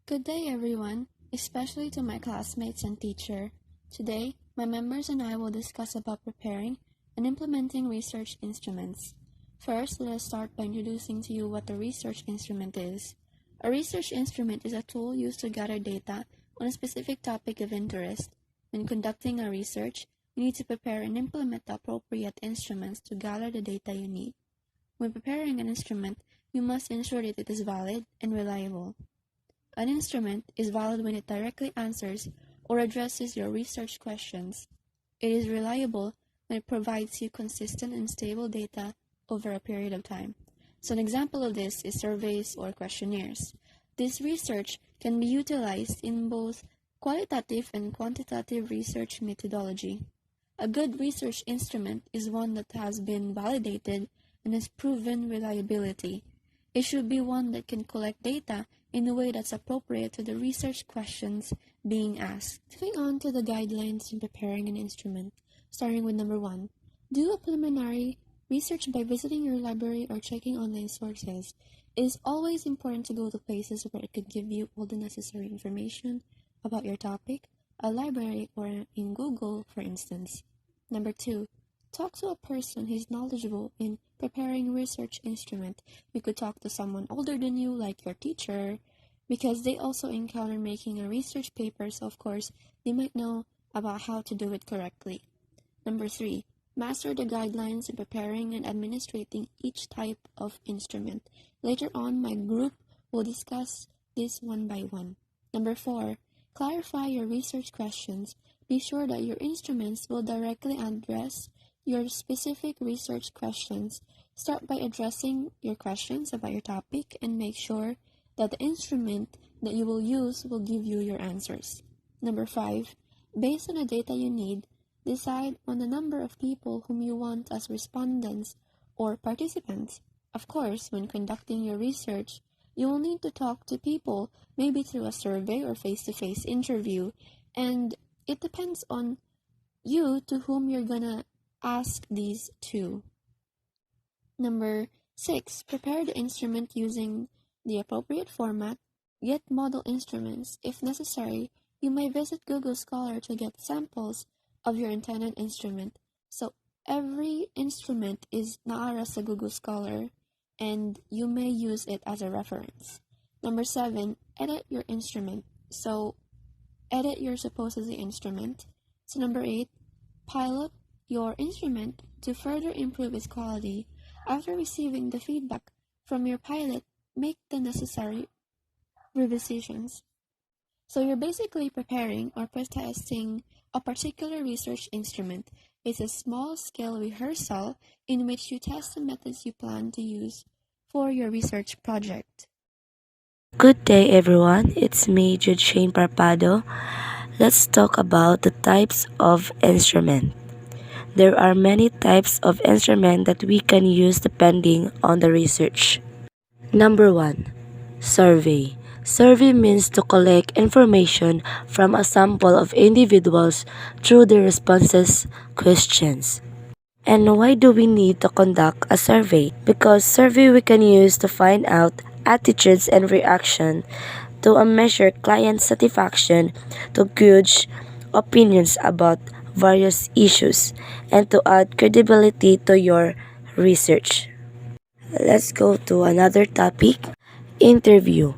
Good day, everyone, especially to my classmates and teacher. Today, my members and I will discuss about preparing and implementing research instruments. First, let us start by introducing to you what a research instrument is. A research instrument is a tool used to gather data on a specific topic of interest. When conducting a research, you need to prepare and implement the appropriate instruments to gather the data you need. When preparing an instrument, you must ensure that it is valid and reliable. An instrument is valid when it directly answers or addresses your research questions. It is reliable when it provides you consistent and stable data over a period of time. So an example of this is surveys or questionnaires. This research can be utilized in both qualitative and quantitative research methodology. A good research instrument is one that has been validated and has proven reliability. It should be one that can collect data in a way that's appropriate to the research questions being asked. Moving on to the guidelines in preparing an instrument, starting with number 1. Do a preliminary research by visiting your library or checking online sources. It is always important to go to places where it could give you all the necessary information about your topic, a library or in Google, for instance. Number 2. Talk to a person who is knowledgeable in preparing research instrument. You could talk to someone older than you, like your teacher, because they also encounter making a research paper, so of course, they might know about how to do it correctly. Number 3. Master the guidelines in preparing and administrating each type of instrument. Later on, my group will discuss this one by one. Number 4. Clarify your research questions. Be sure that your instruments will directly address your specific research questions. Start by addressing your questions about your topic and make sure that the instrument that you will use will give you your answers. Number 5. Based on the data you need, decide on the number of people whom you want as respondents or participants. Of course, when conducting your research, you will need to talk to people, maybe through a survey or face-to-face interview, and it depends on you to whom you're gonna ask these to. Number 6. Prepare the instrument using the appropriate format. Get model instruments. If necessary, you may visit Google Scholar to get samples of your intended instrument. So every instrument is naara sa Google Scholar and you may use it as a reference. Number 7. Edit your instrument. So edit your supposedly instrument. So number 8. Pilot your instrument to further improve its quality. After receiving the feedback from your pilot, make the necessary revisions. So you're basically preparing or testing a particular research instrument. It's a small-scale rehearsal in which you test the methods you plan to use for your research project. Good day, everyone. It's me, Jane Parpado. Let's talk about the types of instrument. There are many types of instrument that we can use depending on the research. Number 1. Survey. Survey means to collect information from a sample of individuals through the responses questions. And why do we need to conduct a survey? Because survey we can use to find out attitudes and reaction, to measure client satisfaction, to gauge opinions about various issues, and to add credibility to your research. Let's go to another topic. Interview.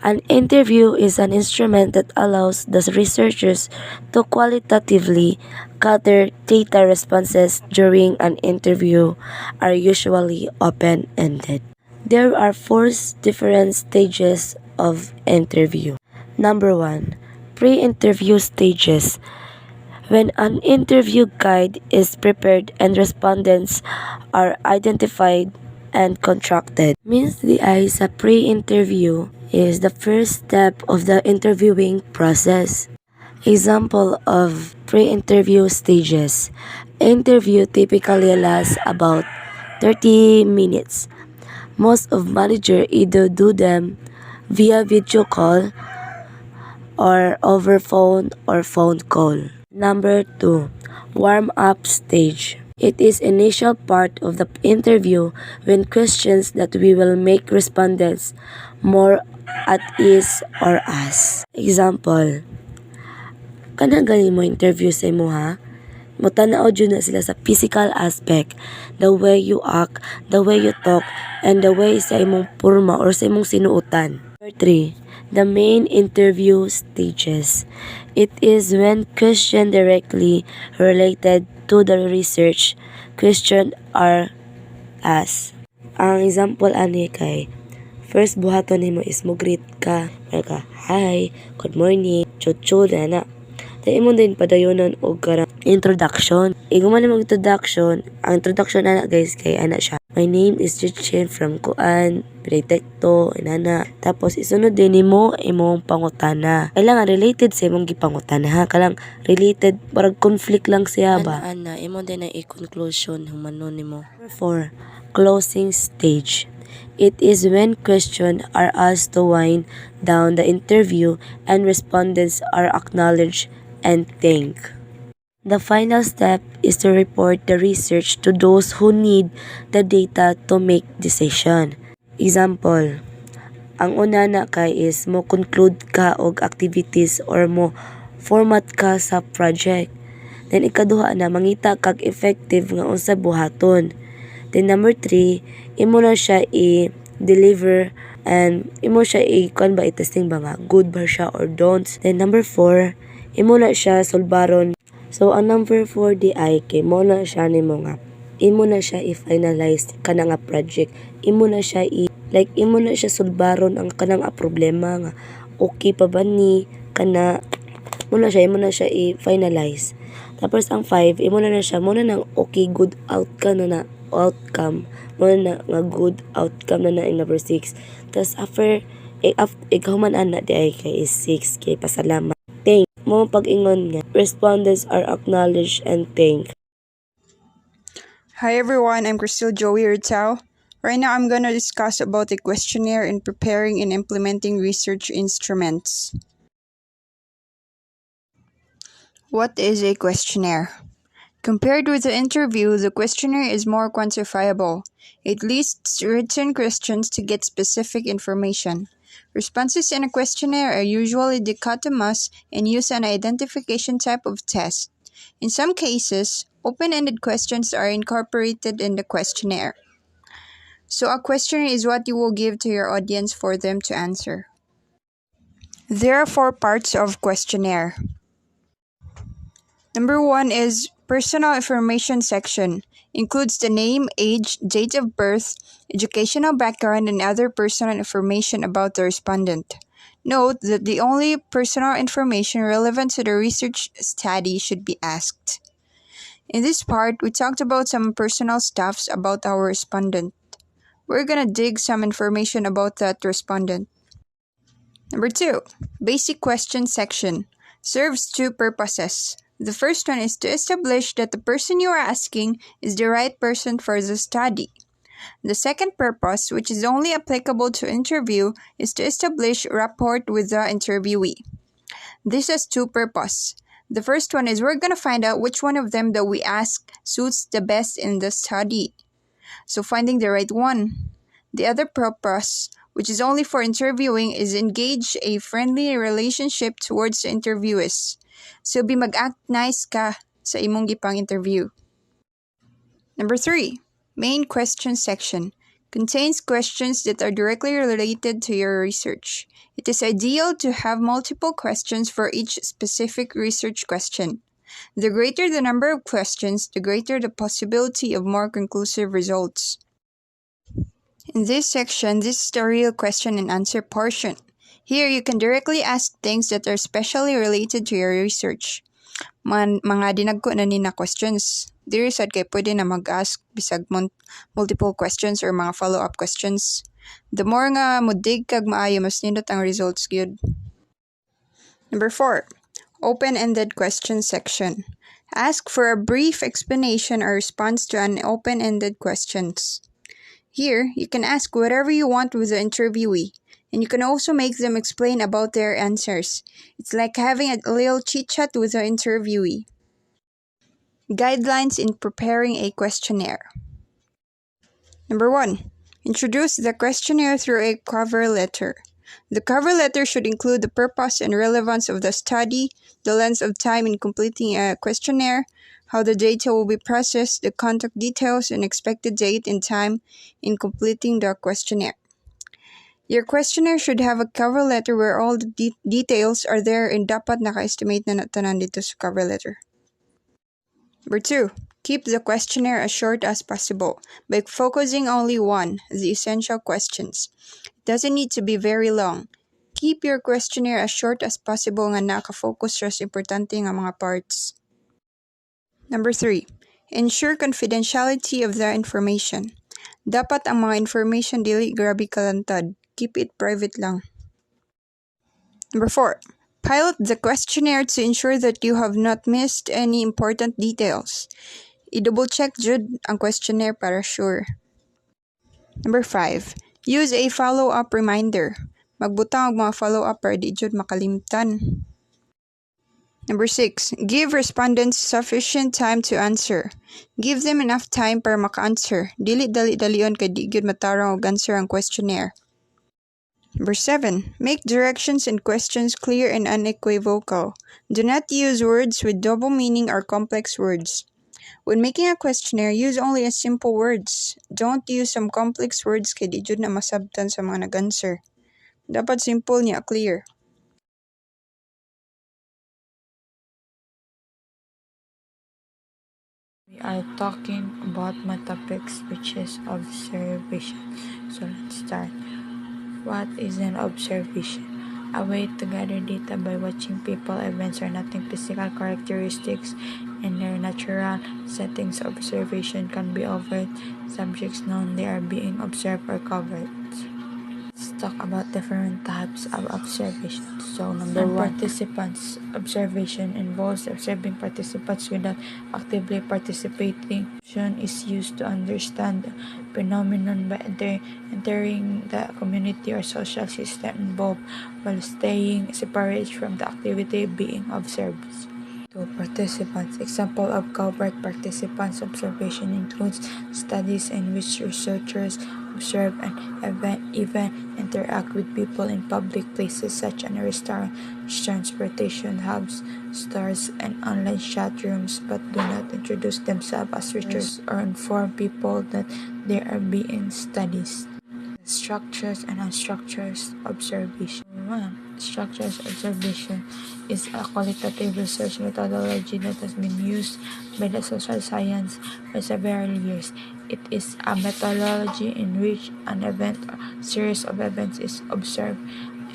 An interview is an instrument that allows the researchers to qualitatively gather data. Responses during an interview are usually open-ended. There are 4 different stages of interview. Number 1. Pre-interview stages. When an interview guide is prepared and respondents are identified and contracted. Means the ISA pre-interview is the first step of the interviewing process. Example of pre-interview stages. Interview typically lasts about 30 minutes. Most of manager either do them via video call or over phone or phone call. Number 2. Warm-up stage. It is initial part of the interview when questions that we will make respondents more at is or as. Example, kanang galing mo interview sa imo ha? Mutanaw jud na sila sa physical aspect, the way you act, the way you talk, and the way sa imong porma or sa imong sinuotan. Number 3. The main interview stages. It is when question directly related to the research question are asked. Ang example ani kay first buhaton nimo is mo greet ka, ka, hi, good morning, chud na. Tayo mo din padayonan og karang introduction. Iguman mo introduction, ang introduction ana guys kay ana siya. My name is Jitchen from Kuan, Detekto, inana. Tapos isunod din nimo imong pangutana. Kailangan related sa imong gipangutana ha. Kalang related, parang conflict lang siya ba. Ana, imo din na i-conclusion humanon nimo. Number 4, closing stage. It is when questions are asked to wind down the interview and respondents are acknowledged and thanked. The final step is to report the research to those who need the data to make decision. Example, ang una na kay is mo conclude ka og activities or mo format ka sa project. Then ikaduha na mangita kag effective nga unsa buhaton. Then number 3, imo na siya i-deliver and imo siya i-kuan ba i-testing ba nga good ba siya or don'ts. Then number 4, imo na siya solbaron. So ang number 4 di ay kay mo na siya nimo nga imo na siya i-finalize kana nga project. Imo na siya imo na siya solbaron ang kanang problema nga okay pa ba ni kana imo na siya i-finalize. Tapos ang 5, imo na siya mo na nang okay good outcome na outcome mo na nga good outcome na in number 6. Tapos after ikaw man ana di ay kay is 6 kay pasalamat. Thank mo pag-ingon nga respondents are acknowledged and thanked. Hi everyone, I'm Crystal Joey Urtao. Right now I'm going to discuss about a questionnaire in preparing and implementing research instruments. What is a questionnaire? Compared with the interview, the questionnaire is more quantifiable. It lists written questions to get specific information. Responses in a questionnaire are usually dichotomous and use an identification type of test. In some cases, open-ended questions are incorporated in the questionnaire. So a questionnaire is what you will give to your audience for them to answer. There are 4 parts of questionnaire. Number 1 is personal information section. Includes the name, age, date of birth, educational background, and other personal information about the respondent. Note that the only personal information relevant to the research study should be asked. In this part, we talked about some personal stuffs about our respondent. We're gonna dig some information about that respondent. Number 2, basic question section. Serves 2 purposes. The first one is to establish that the person you are asking is the right person for the study. The second purpose, which is only applicable to interview, is to establish rapport with the interviewee. This has 2 purposes. The first one is we're going to find out which one of them that we ask suits the best in the study. So finding the right one. The other purpose, which is only for interviewing, is engage a friendly relationship towards the interviewees. So be mag-act nice ka sa imong gipang interview. Number 3, main question section. Contains questions that are directly related to your research. It is ideal to have multiple questions for each specific research question. The greater the number of questions, the greater the possibility of more conclusive results. In this section, this is the real question and answer portion. Here, you can directly ask things that are specially related to your research. Mga dinagko na ni na questions. Diri sad kay pwede na mag-ask bisag multiple questions or mga follow-up questions. The more nga mudig kag maayo, mas nindot ang results gyud. Number 4, open-ended question section. Ask for a brief explanation or response to an open-ended questions. Here, you can ask whatever you want with the interviewee, and you can also make them explain about their answers. It's like having a little chit-chat with the interviewee. Guidelines in preparing a questionnaire. Number 1, introduce the questionnaire through a cover letter. The cover letter should include the purpose and relevance of the study, the length of time in completing a questionnaire, how the data will be processed, the contact details, and expected date and time in completing the questionnaire. Your questionnaire should have a cover letter where all the details are there and dapat naka-estimate na tanan dito sa cover letter. Number 2. Keep the questionnaire as short as possible by focusing only on the essential questions. It doesn't need to be very long. Keep your questionnaire as short as possible nga naka-focus sa importante nga mga parts. Number 3. Ensure confidentiality of the information. Dapat ang mga information dili grabe kalantad. Keep it private lang. Number 4. Pilot the questionnaire to ensure that you have not missed any important details. I-double check jud ang questionnaire para sure. Number 5. Use a follow-up reminder. Magbutang og mga follow-up para di jud makalimtan. Number 6. Give respondents sufficient time to answer. Give them enough time para maka-answer. Dili dali-dalion kay di gyud matarang og answer ang questionnaire. Number 7. Make directions and questions clear and unequivocal. Do not use words with double meaning or complex words. When making a questionnaire, use only a simple words. Don't use some complex words kay di jud na masabtan sa mga nag-answer. Dapat simple niya, clear. We are talking about my topics, which is observation. So let's start. What is an observation? A way to gather data by watching people, events, or nothing physical characteristics in their natural settings. Observation can be overt. Subjects known they are being observed or covert. Let's talk about different types of observation. So number 1, participants. Observation involves observing participants without actively participating. Observation is used to understand the phenomenon by entering the community or social system involved while staying separate from the activity being observed. To participants. Example of covert participants observation includes studies in which researchers observe and even interact with people in public places such as restaurants, transportation hubs, stores, and online chat rooms, but do not introduce themselves as researchers or inform people that they are being studied. Structures and unstructured observation. 1. Structured observation is a qualitative research methodology that has been used by the social science for several years. It is a methodology in which an event or series of events is observed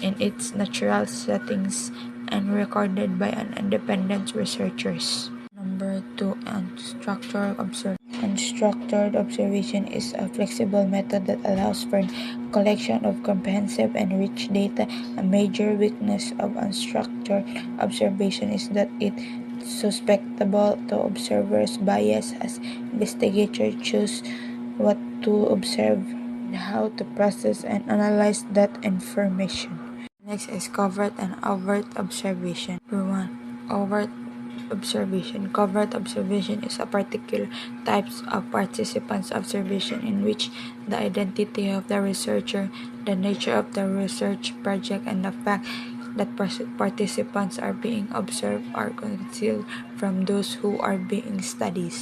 in its natural settings and recorded by an independent researchers. Number 2. Unstructured observation. Unstructured observation is a flexible method that allows for collection of comprehensive and rich data. A major weakness of unstructured observation is that it is susceptible to observers' bias as investigators choose what to observe and how to process and analyze that information. Next is covert and overt observation. Number 1. Overt observation. Covert observation is a particular type of participants' observation in which the identity of the researcher, the nature of the research project, and the fact that participants are being observed are concealed from those who are being studied.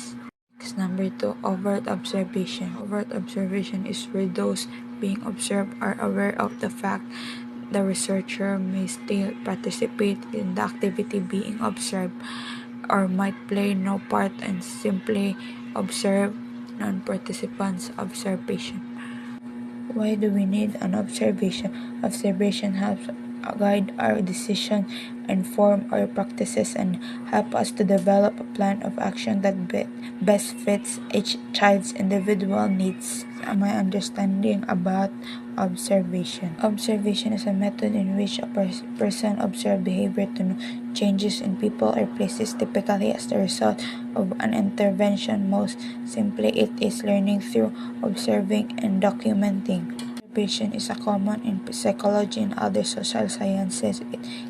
Next, number 2, overt observation. Overt observation is where those being observed are aware of the fact the researcher may still participate in the activity being observed or might play no part and simply observe non-participants' observation. Why do we need an observation? Observation helps guide our decision, inform our practices, and help us to develop a plan of action that best fits each child's individual needs. My understanding about observation. Observation is a method in which a person observes behavior to know changes in people or places, typically as the result of an intervention. Most simply, it is learning through observing and documenting. Observation is a common in psychology and other social sciences.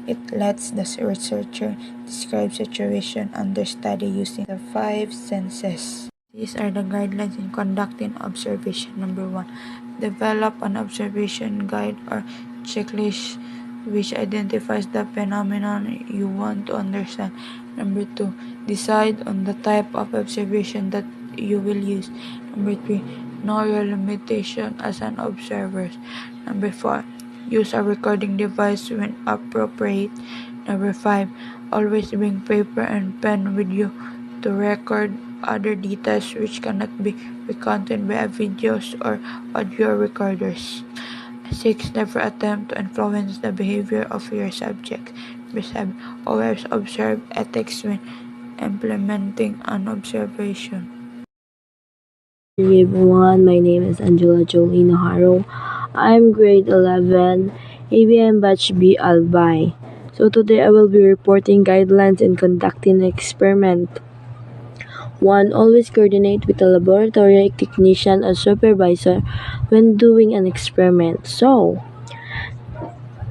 It lets the researcher describe situation under study using the 5 senses. These are the guidelines in conducting observation. Number 1. Develop an observation guide or checklist which identifies the phenomenon you want to understand. Number 2, decide on the type of observation that you will use. Number 3, know your limitation as an observer. Number 4, use a recording device when appropriate. Number 5, always bring paper and pen with you to record other details which cannot be recounted by videos or audio recorders. 6. Never attempt to influence the behavior of your subject. Number 7. Always observe ethics when implementing an observation. Hey everyone, my name is Angela Jolene Haro. I'm grade 11, ABM Batch B Albay. So today I will be reporting guidelines in conducting an experiment. 1. Always coordinate with a laboratory technician or supervisor when doing an experiment. So,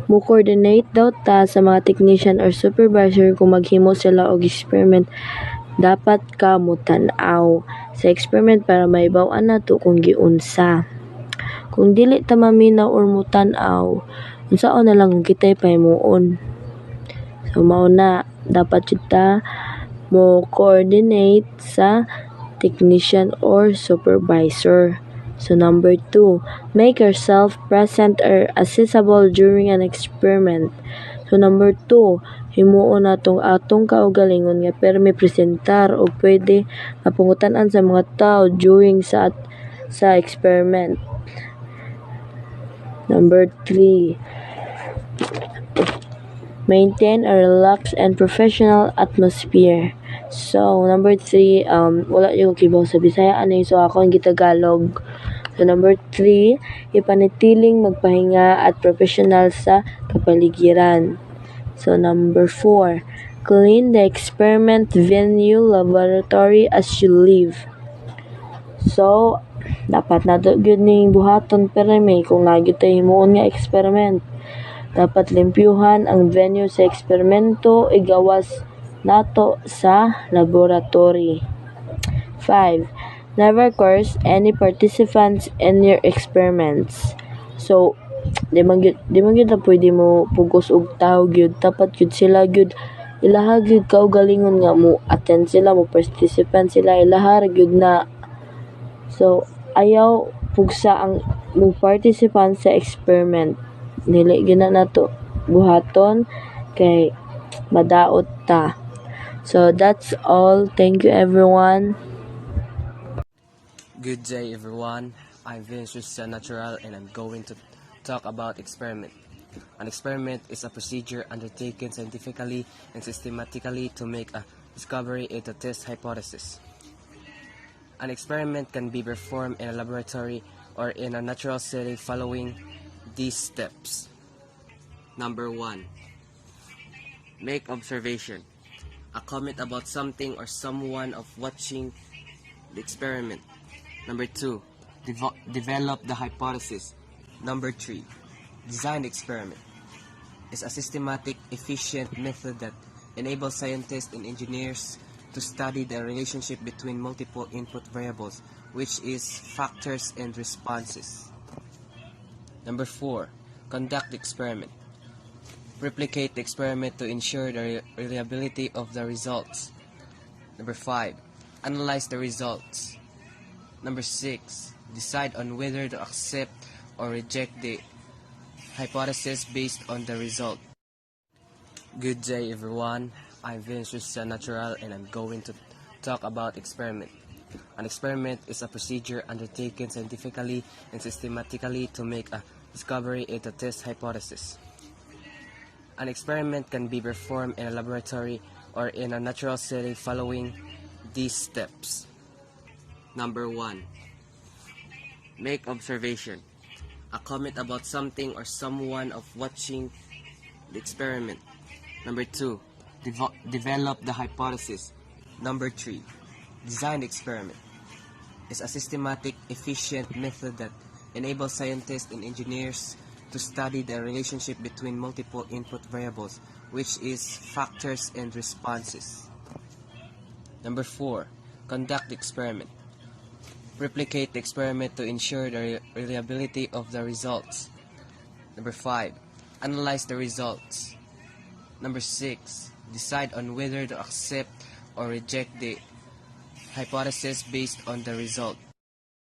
mo-coordinate daw ta sa mga technician or supervisor kung maghimo sila og experiment. Dapat ka mutan-aw sa experiment para maibaw-an nato kung giunsa. Kung dili ta maminaw or mutan-aw, unsaon na lang kung kita'y pahimuon. So, mao na, dapat kita mo coordinate sa technician or supervisor. So number 2, make yourself present or accessible during an experiment. So number 2, himuon natong atong kaugalingon nga permi presentar o pwede mapungutan-an sa mga tao during sa experiment. Number 3, maintain a relaxed and professional atmosphere. So, number 3, wala yung kibaw sa Bisaya, so ako ang gitagalog. So, number 3, ipanitiling magpahinga at professional sa kapaligiran. So, number 4, clean the experiment venue laboratory as you leave. So, dapat nato gyud ning buhaton permi kung nagyud tay himuon nga experiment. Dapat limpyuhan ang venue sa eksperimento, igawas nato sa laboratory. 5. Never curse any participants in your experiments. So, di man gyud na pwede mo pugos og tao gyud, dapat gyud sila gyud ilaha gyud kaugalingon nga mo attend sila, mo participant sila, ilaha gyud na. So, ayaw pugsa ang mo participant sa experiment. Dili gyud na nato buhaton kay madaot ta. So that's all. Thank you everyone. Good day everyone, I'm Vince Natural and I'm going to talk about experiment. An experiment is a procedure undertaken scientifically and systematically to make a discovery and to test hypothesis. An experiment can be performed in a laboratory or in a natural setting following these steps. Number 1. Make observation. A comment about something or someone of watching the experiment. Number 2. Develop the hypothesis. Number 3. Design the experiment. It's a systematic, efficient method that enables scientists and engineers to study the relationship between multiple input variables, which is factors and responses. Number 4. Conduct the experiment. Replicate the experiment to ensure the reliability of the results. Number 5. Analyze the results. Number 6. Decide on whether the hypothesis to accept or reject the hypothesis based on the result. Good day everyone, I'm Vince Natural and I'm going to talk about experiment. An experiment is a procedure undertaken scientifically and systematically to make a discovery and to test hypothesis. An experiment can be performed in a laboratory or in a natural setting following these steps. Number 1. Make observation. A comment about something or someone of watching the experiment. Number 2. Develop the hypothesis. Number 3. Design the experiment. It's a systematic, efficient method that enables scientists and engineers to study the relationship between multiple input variables, which is factors and responses. Number 4. Conduct the experiment. Replicate the experiment to ensure the reliability of the results. Number 5. Analyze the results. Number 6. Decide on whether to accept or reject the hypothesis based on the result.